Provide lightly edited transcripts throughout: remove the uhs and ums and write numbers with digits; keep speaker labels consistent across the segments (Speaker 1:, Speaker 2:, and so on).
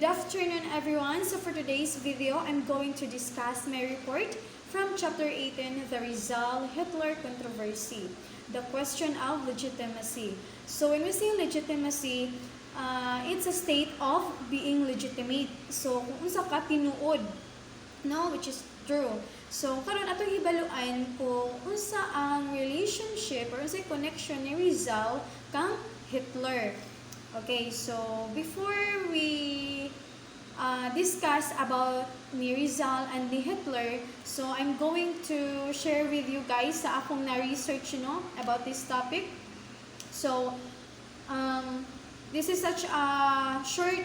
Speaker 1: Good afternoon, everyone. So for today's video, I'm going to discuss my report from Chapter 18, the Rizal-Hitler controversy, the question of legitimacy. So when we say legitimacy, it's a state of being legitimate. So kung unsa ka tinuod, no, which is true. So karon atong hibaluan kung unsa ang relationship or unsa connection ni Rizal kang Hitler. Okay, so before we discuss about ni Rizal and ni Hitler, so I'm going to share with you guys sa akong na-research, about this topic. So, this is such a short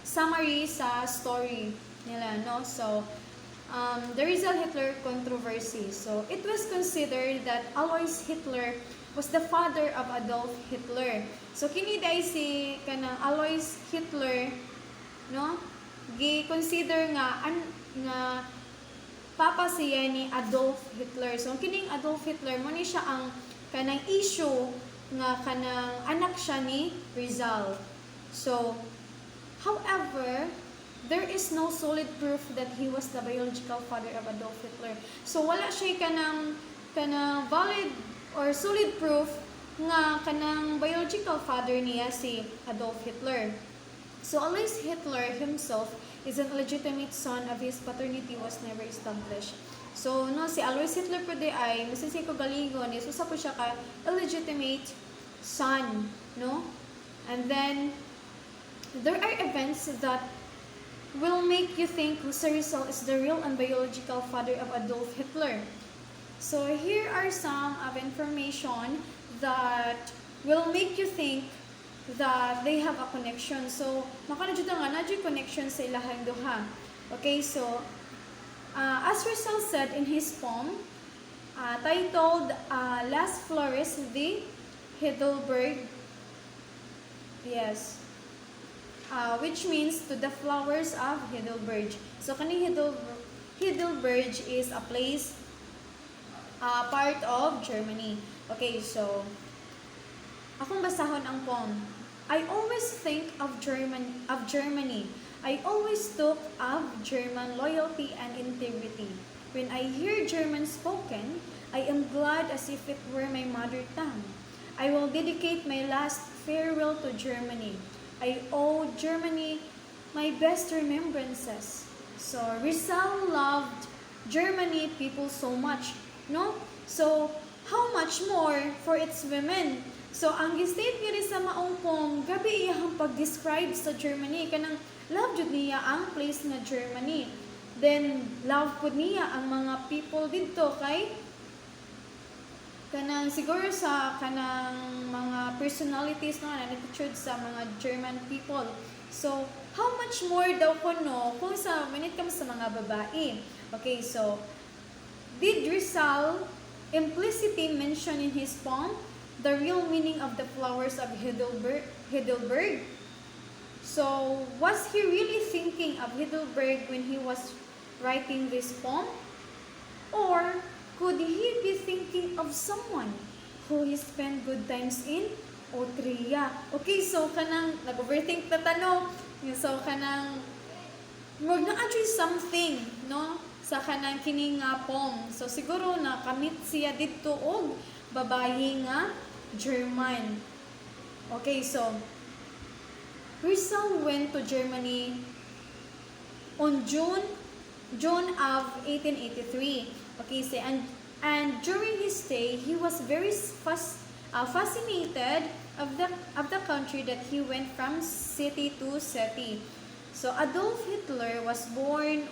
Speaker 1: summary sa story nila, no? So, the Rizal-Hitler controversy. So, it was considered that Alois Hitler was the father of Adolf Hitler. So kini day si kanang Alois Hitler, no? Gi-consider nga papa siya ni Adolf Hitler. So kining Adolf Hitler mo ni siya ang kanang issue nga kanang anak siya ni Rizal. So however, there is no solid proof that he was the biological father of Adolf Hitler. So wala siya kanang valid or solid proof nga kanang biological father niya si Adolf Hitler. So Alois Hitler himself is an illegitimate son of his paternity was never established. So no, si Alois Hitler po di ay masisi ko galingon is usa po siya ka illegitimate son, no? And then there are events that will make you think Rizal is the real and biological father of Adolf Hitler. So here are some of information that will make you think that they have a connection. So makanadyo nga na connection sa ilahang duha. Okay, so as Rizal said in his poem titled Las Flores de Heidelberg, yes, which means to the flowers of Heidelberg. So kani Heidelberg is a place part of Germany. Okay, so akong basahon ang poem. I always think of Germany. I always talk of German loyalty and integrity. When I hear German spoken, I am glad as if it were my mother tongue. I will dedicate my last farewell to Germany. I owe Germany my best remembrances. So Rizal loved Germany people so much, no? So how much more for its women? So ang gi-state niya sa maong poem, gabi iyang pag-describe sa Germany kanang love jud niya ang place na Germany. Then love pud niya ang mga people didto kay kanang siguro sa kanang mga personalities na attitude sa mga German people. So how much more daw kuno kung sa when it comes sa mga babae. Okay, so did Rizal implicitly mention in his poem the real meaning of the flowers of Heidelberg? So was he really thinking of Heidelberg when he was writing this poem? Or could he be thinking of someone who he spent good times in Austria? Okay, so kanang nag-overthink na tanong. So kanang wag na actually something, no? Sa kanang kining poem. So siguro na kamit siya dito og babae nga German. Okay, so Rizal went to Germany on June of 1883. Okay, so and during his stay, he was very fascinated of the country that he went from city to city. So Adolf Hitler was born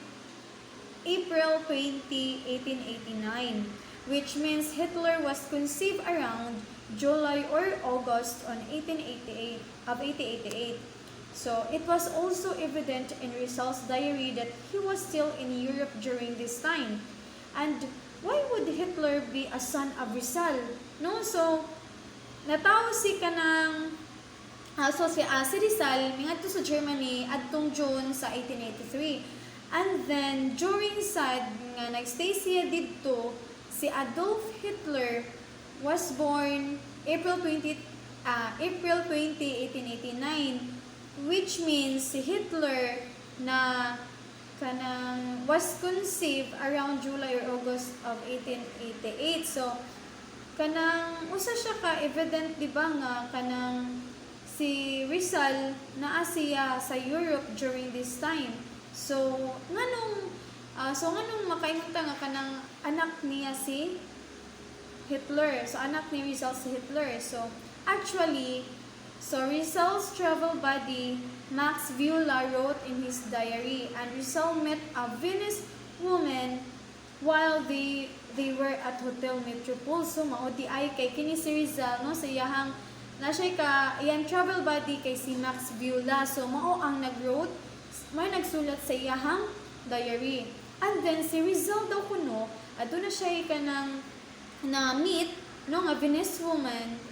Speaker 1: April 20, 1889, which means Hitler was conceived around July or August on 1888. So it was also evident in Rizal's diary that he was still in Europe during this time. And why would Hitler be a son of Rizal? No, so natawo si kanang si Rizal mingadto sa Germany adtong June sa 1883. And then during sad nga nagstay siya didto, si Adolf Hitler was born April 20, 1889, which means si Hitler na kanang was conceived around July or August of 1888. So kanang usa siya ka evident, di ba, nga kanang si Rizal naa siya sa Europe during this time. So nganong makaingon ta nga kanang anak niya si Hitler. So anak ni Rizal si Hitler. So actually, Rizal's travel buddy Max Viola wrote in his diary, and Rizal met a Venice woman while they were at Hotel Metropole. So mao di ay kay kini si Rizal, no, sa iyahang na siya ka iyang travel buddy kay si Max Viola. So mao ang nag-wrote, may nagsulat sa iyahang diary. And then si Rizal daw kuno aduna siya kanang na meet no nga Venice woman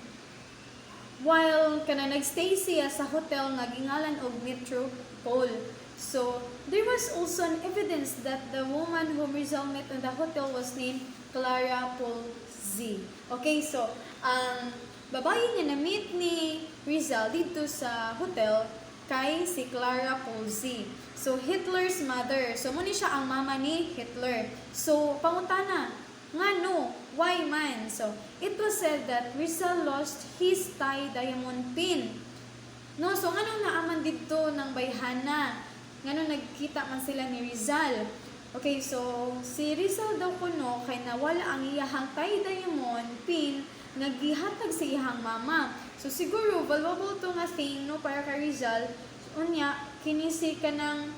Speaker 1: while kana nagstay siya sa hotel nga gingalan og Metropole. So there was also an evidence that the woman whom Rizal met in the hotel was named Clara Polzi. Okay, so ang babae nga na-meet ni Rizal dito sa hotel kay si Clara Polzi. So Hitler's mother. So muna siya ang mama ni Hitler. So pangutana, ngano, why man? So it was said that Rizal lost his tie diamond pin. No, so ngano naaman dito ng bayhana? Ngano nagkita man sila ni Rizal? Okay, so si Rizal daw kuno kay nawala ang iyahang tie diamond pin naggihatag sa iyahang mama. So siguro valuable to nga thing no para kay Rizal. Unya kinisi kanang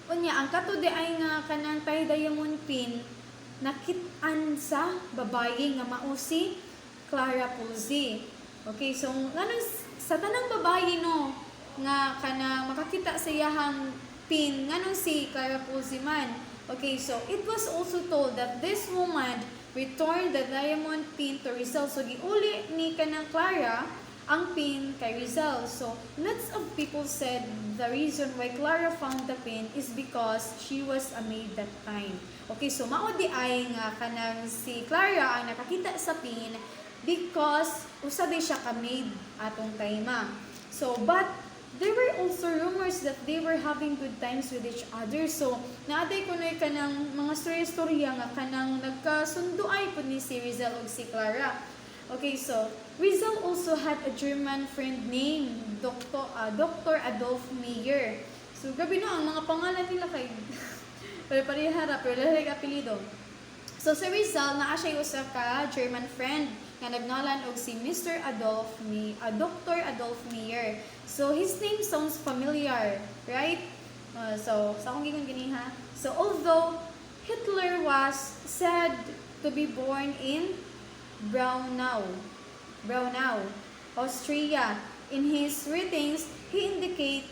Speaker 1: unya ang katude ay nga kanang tie diamond pin nakit-an sa babae nga mao si Clara Polzi. Okay, so ngano sa tanang babae no nga kana makakita sa iyahang pin nganong si Clara Polzi man. Okay, so it was also told that this woman returned the diamond pin to Rizal. So giuli ni kanang Clara ang pin kay Rizal. So lots of people said the reason why Clara found the pin is because she was a maid that time. Okay, so mao di ay nga kanang si Clara ang nakakita sa pin because usabi siya ka maid atong time. So but there were also rumors that they were having good times with each other. So naaday kunoy kanang mga storya nga kanang nagkasunduay pud ni si Rizal ug si Clara. Okay, so Rizal also had a German friend named Dr. Adolf Meyer. So grabe no ang mga pangalan nila kay pare-parehara pero lahi apelyido. So si Rizal naa siya usa ka German friend nga nagnalan og si Dr. Adolf Meyer. So his name sounds familiar, right? So sa akong gingon gini ha. So although Hitler was said to be born in Braunau, Austria. In his writings, he indicated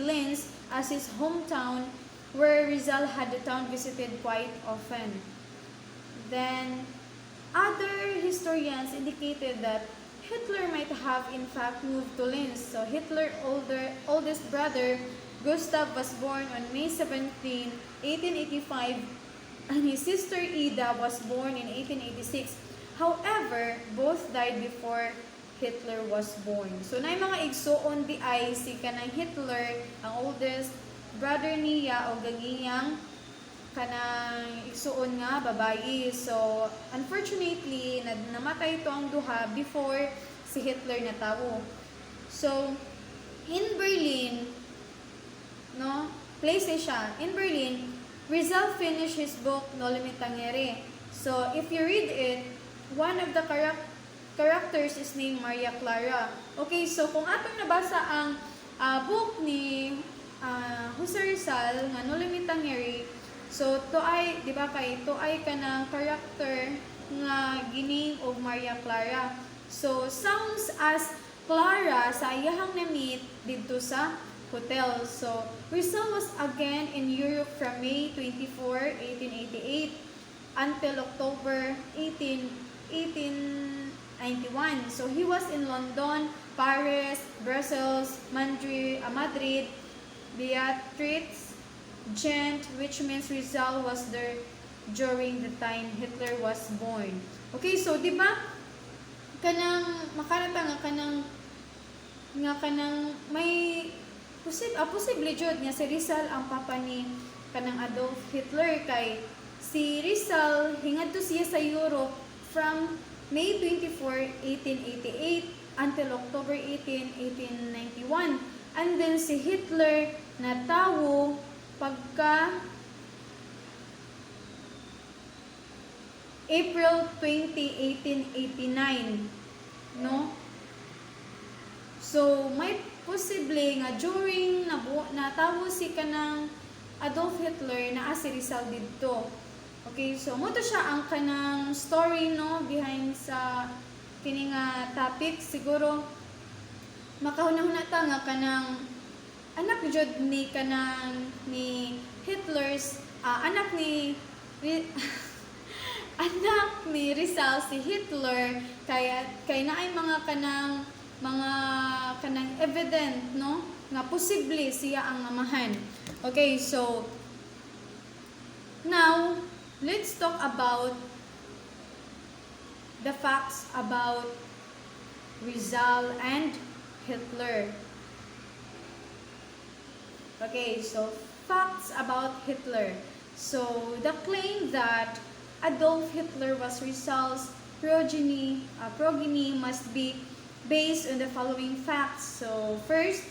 Speaker 1: Linz as his hometown, where Rizal had the town visited quite often. Then, other historians indicated that Hitler might have in fact moved to Linz. So Hitler's oldest brother, Gustav, was born on May 17, 1885, and his sister Ida was born in 1886. However, both died before Hitler was born. So na mga igsuon di ay si kanang Hitler, ang oldest brother niya o gagiyang kanang igsuon nga babayi. So unfortunately, namatay ito ang duha before si Hitler natawo. So in Berlin, no, place siya. In Berlin, Rizal finished his book Noli Me Tangere. So if you read it, one of the characters is named Maria Clara. Okay, so kung atong nabasa ang book ni Jose Rizal nga Noli Me Tangere, so to ay di ba kay to ay kanang character nga gining og Maria Clara. So sounds as Clara sa iyahang na-meet dito sa hotel. So Rizal was again in Europe from May 24, 1888 until October 18, 1891. So he was in London, Paris, Brussels, Madrid, Beatrice, Ghent, which means Rizal was there during the time Hitler was born. Okay, so di ba kanang makarata nga kanang nga kanang may posible jud nga si Rizal ang papa ni kanang Adolf Hitler, kay si Rizal hingadto siya sa Europe from May 24, 1888 until October 18, 1891. And then si Hitler natawo pagka April 20, 1889, no? So may posible nga during natawo si kanang Adolf Hitler na si Rizal didto. Okay, so mo to siya ang kanang story, no, behind sa kini nga topic. Siguro makahunahuna ta nga kanang anak jud ni kanang ni Hitler's anak ni anak ni Rizal si Hitler, kay naay mga kanang evident, no, nga posible siya ang amahan. Okay, so now let's talk about the facts about Rizal and Hitler. Okay, so facts about Hitler. So the claim that Adolf Hitler was Rizal's progeny must be based on the following facts. So first,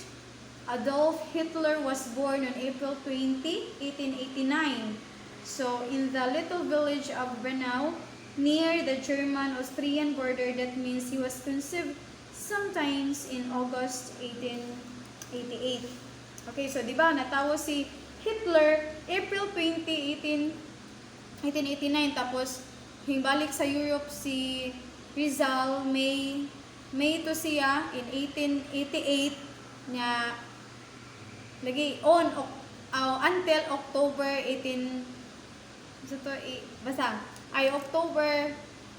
Speaker 1: Adolf Hitler was born on April 20, 1889. So in the little village of Braunau, near the German-Austrian border. That means he was conceived sometimes in August 1888. Okay, so di ba natawo si Hitler April 20, 1889, tapos himbalik sa Europe si Rizal May to siya in 1888 niya lagi on until October 18 October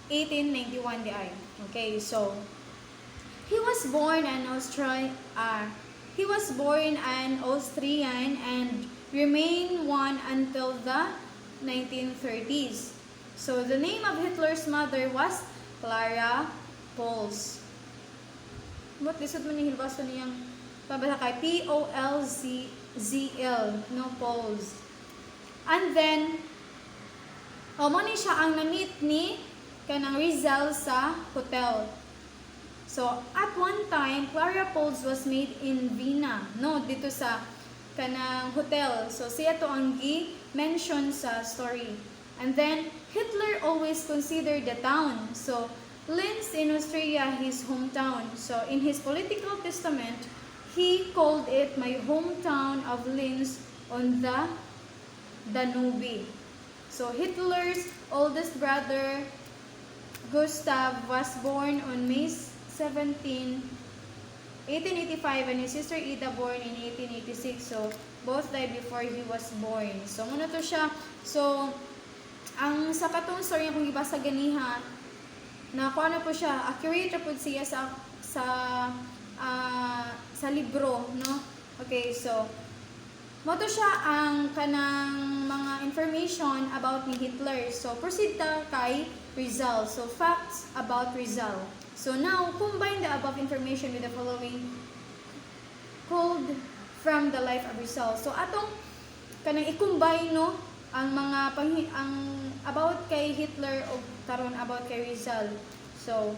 Speaker 1: 1891 di ay. Okay, so he was born an Austrian and remained one until the 1930s. So the name of Hitler's mother was Clara Pols. What lisod man ni hilbaso niyang pabasa kay Polzl, no, Pols. And then mo ni siya ang na-meet ni kanang Rizal sa hotel. So at one time Clara Pols was made in Vienna, no, dito sa kanang hotel. So siya to ang gi-mention sa story. And then Hitler always considered the town. So Linz in Austria his hometown. So in his political testament, he called it my hometown of Linz on the Danube. So Hitler's oldest brother Gustav was born on May 17, 1885, and his sister Ida born in 1886. So both died before he was born. So muna to siya. So ang sa katong story kung ibasa ganiha, na kuha na po siya, accurate po siya sa libro, no? Okay, so moto siya ang kanang mga information about ni Hitler. So proceed ta kay Rizal. So facts about Rizal. So now combine the above information with the following pulled from the life of Rizal. So atong kanang i-combine, no, ang mga ang about kay Hitler o karon about kay Rizal. So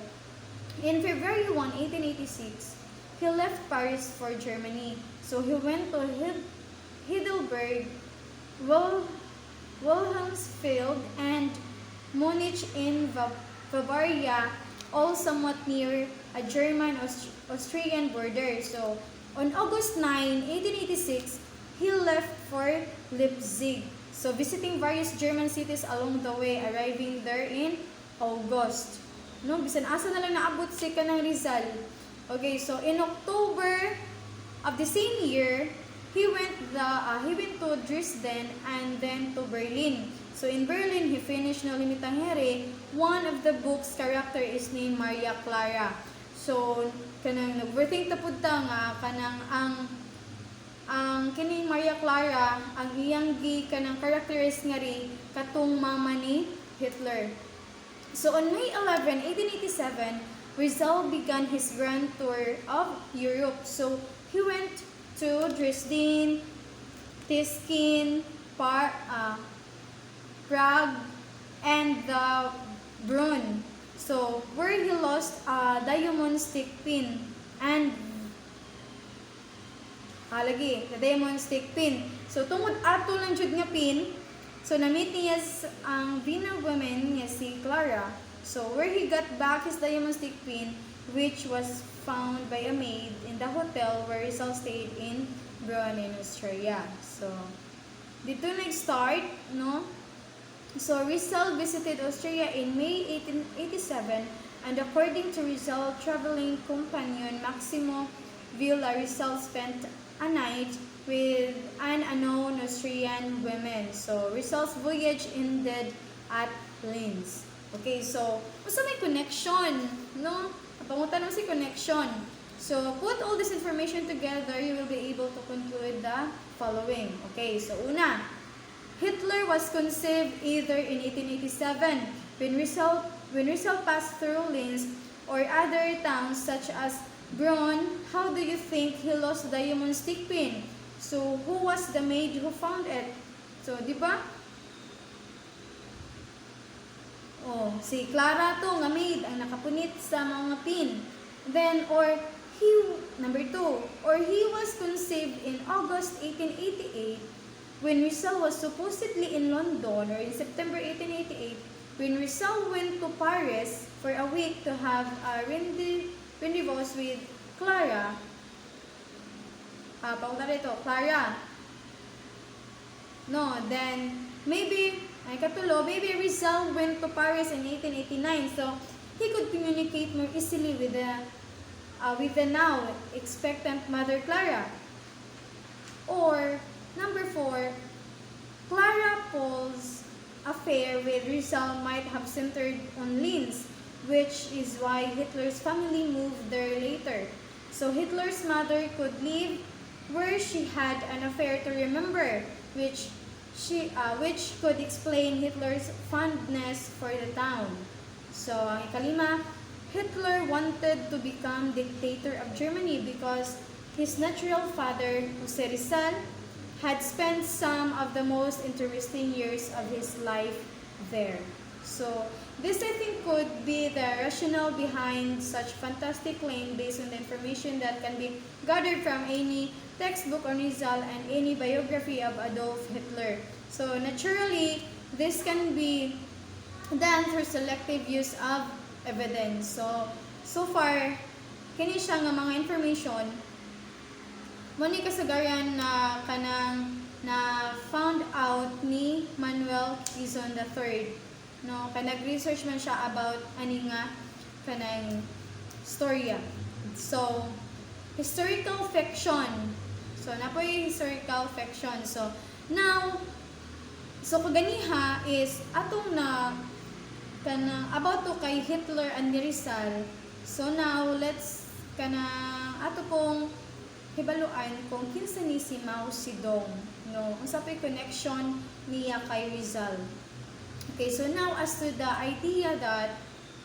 Speaker 1: in February 1, 1886, he left Paris for Germany. So he went to Heidelberg, Wilhelmsfeld, and Munich in Bavaria, all somewhat near a German-Austrian border. So on August 9, 1886, he left for Leipzig. So visiting various German cities along the way, arriving there in August. No, bisan asa na lang naabot si kanang Rizal. Okay, so in October of the same year, he went to Dresden and then to Berlin. So in Berlin, he finished No Limit ang Here. One of the book's character is named Maria Clara. So kanang nag-birthing tapod ta nga kanang ang kining Maria Clara ang iyang kanang characters nga ri katong mama ni Hitler. So on May 11, 1887, Rizal began his grand tour of Europe. So he went to Dresden, Tiskin, Prague, and the Brunn. So where he lost a diamond stick pin and lagi, the diamond stick pin. So tungod ato lang jud nga pin, so na-meet niya ang Vienna woman niya si Clara. So where he got back his diamond stick pin, which was found by a maid in the hotel where Rizal stayed in Brunn in Austria. So dito nag-start, no? So Rizal visited Austria in May 1887, and according to Rizal traveling companion Maximo Villa, Rizal spent a night with an unknown Austrian woman. So Rizal's voyage ended at Linz. Okay, so basta may connection, no? Pangutan mo si connection. So put all this information together, you will be able to conclude the following. Okay, so una, Hitler was conceived either in 1887 when Rizal passed through Linz or other towns such as Brunn. How do you think he lost the diamond stick pin? So who was the maid who found it? So di ba? Oh, si Clara to nga maid ang nakapunit sa mga pin. Then number 2, or he was conceived in August 1888 when Rizal was supposedly in London, or in September 1888 when Rizal went to Paris for a week to have a rendezvous with Clara. Paunta rito, Clara. No, then maybe maybe Rizal went to Paris in 1889, so he could communicate more easily with the now expectant Mother Clara. Or number 4, Clara Paul's affair with Rizal might have centered on Linz, which is why Hitler's family moved there later. So Hitler's mother could live where she had an affair to remember, which could explain Hitler's fondness for the town. So ang ikalima, Hitler wanted to become dictator of Germany because his natural father, Jose Rizal, had spent some of the most interesting years of his life there. So this, I think, could be the rationale behind such fantastic claim based on the information that can be gathered from any textbook on Rizal and any biography of Adolf Hitler. So naturally, this can be done through selective use of evidence. So far, kini siya nga mga information mo ni kasagaran na kanang na found out ni Manuel Quezon III. No, nag-research man siya about ani nga kanang storya. So historical fiction. So napoy historical fiction. So now, so kaganiha is atong na kanang about to kay Hitler and Rizal. So now let's kanang ato pong hibaluan kung kinsa ni si Mao Zedong, no? Unsa pay connection niya kay Rizal. Okay, so now as to the idea that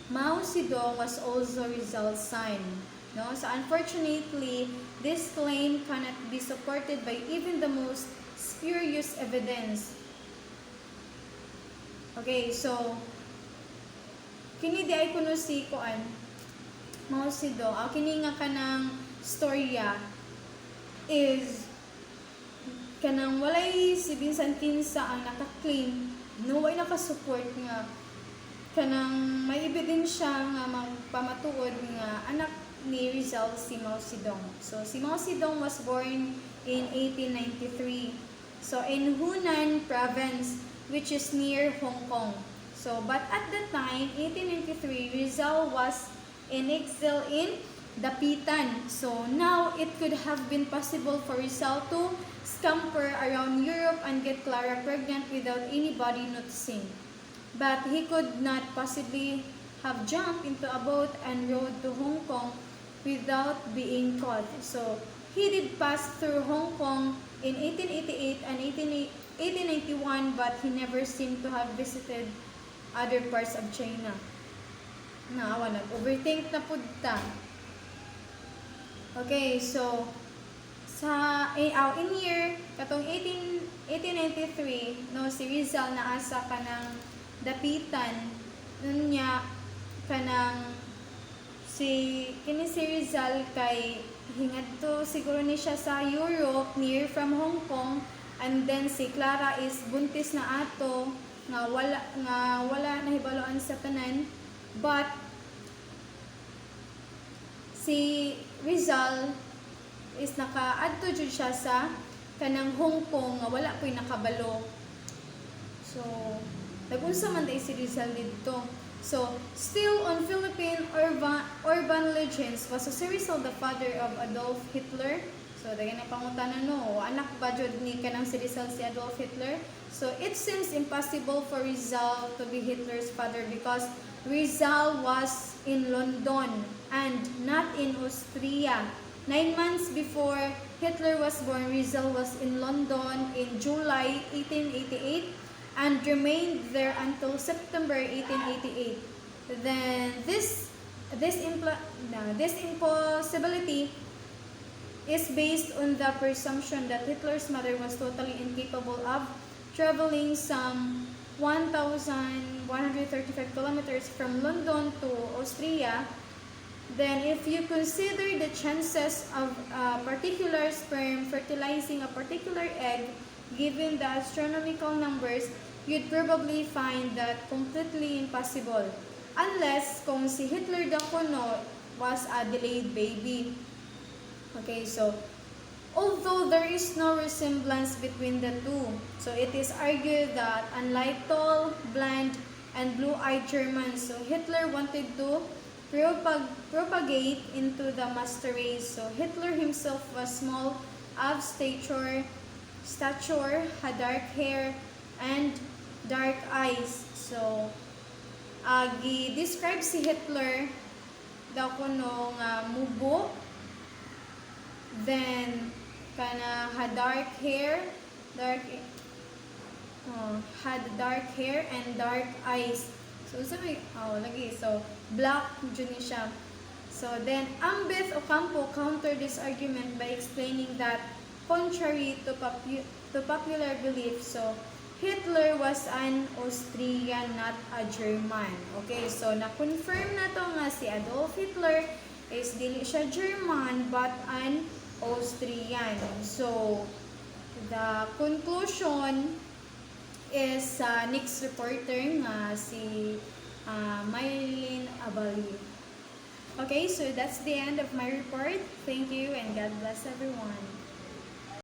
Speaker 1: Mao Zedong was also Rizal's son, no? So unfortunately, this claim cannot be supported by even the most spurious evidence. Okay, so kini di ay kuno si kuan Mao Zedong, kini nga kanang storya is kanang walay si Vincent Kinsa ang naka-claim, no, way naka-support nga kanang may ebidensya nga magpamatuod nga anak ni Rizal si Mao Zedong. So si Mao Zedong was born in 1893, so in Hunan province, which is near Hong Kong. So but at that time, 1893, Rizal was in exile in Dapitan. So now it could have been possible for Rizal to scamper around Europe and get Clara pregnant without anybody noticing. But he could not possibly have jumped into a boat and rowed to Hong Kong without being caught. So he did pass through Hong Kong in 1888 and 1891, but he never seemed to have visited other parts of China. Naawa na. Overthink na pud ta. Okay, so in year katong 1893 no, si Rizal naasa ka ng dapitan nun niya kanang kini si Rizal kay hingadto siguro ni siya sa Europe near from Hong Kong, and then si Clara is buntis na ato nga wala nahibaloan sa tanan, but si Rizal is nakaadto jud siya sa kanang Hong Kong nga wala ko'y nakabalo. So nagunsa man day si Rizal didto. So still on Philippine urban legends, was si Rizal the father of Adolf Hitler? So daghan na pangutanan no, anak ba jud ni kanang si Rizal si Adolf Hitler? So it seems impossible for Rizal to be Hitler's father because Rizal was in London and not in Austria. 9 months before Hitler was born, Rizal was in London in July 1888 and remained there until September 1888. Then this impossibility is based on the presumption that Hitler's mother was totally incapable of traveling some 1,135 kilometers from London to Austria. Then if you consider the chances of a particular sperm fertilizing a particular egg, given the astronomical numbers, you'd probably find that completely impossible. Unless kung si Hitler Dacono was a delayed baby. Okay, so although there is no resemblance between the two, so it is argued that unlike tall, blind, and blue-eyed Germans, so Hitler wanted to propagate into the master race. So Hitler himself was small of stature, had dark hair, and dark eyes. So gi-describe si Hitler daw kuno nga mubo, then kana had dark hair and dark eyes. So lagi black jud ni siya. So then Ambeth Ocampo countered this argument by explaining that contrary to popular belief, so Hitler was an Austrian, not a German. Okay, so na-confirm na to nga si Adolf Hitler is dili siya German but an Austrian. So the conclusion is next reporter nga si Maylene Abali. Okay, so that's the end of my report. Thank you and God bless everyone.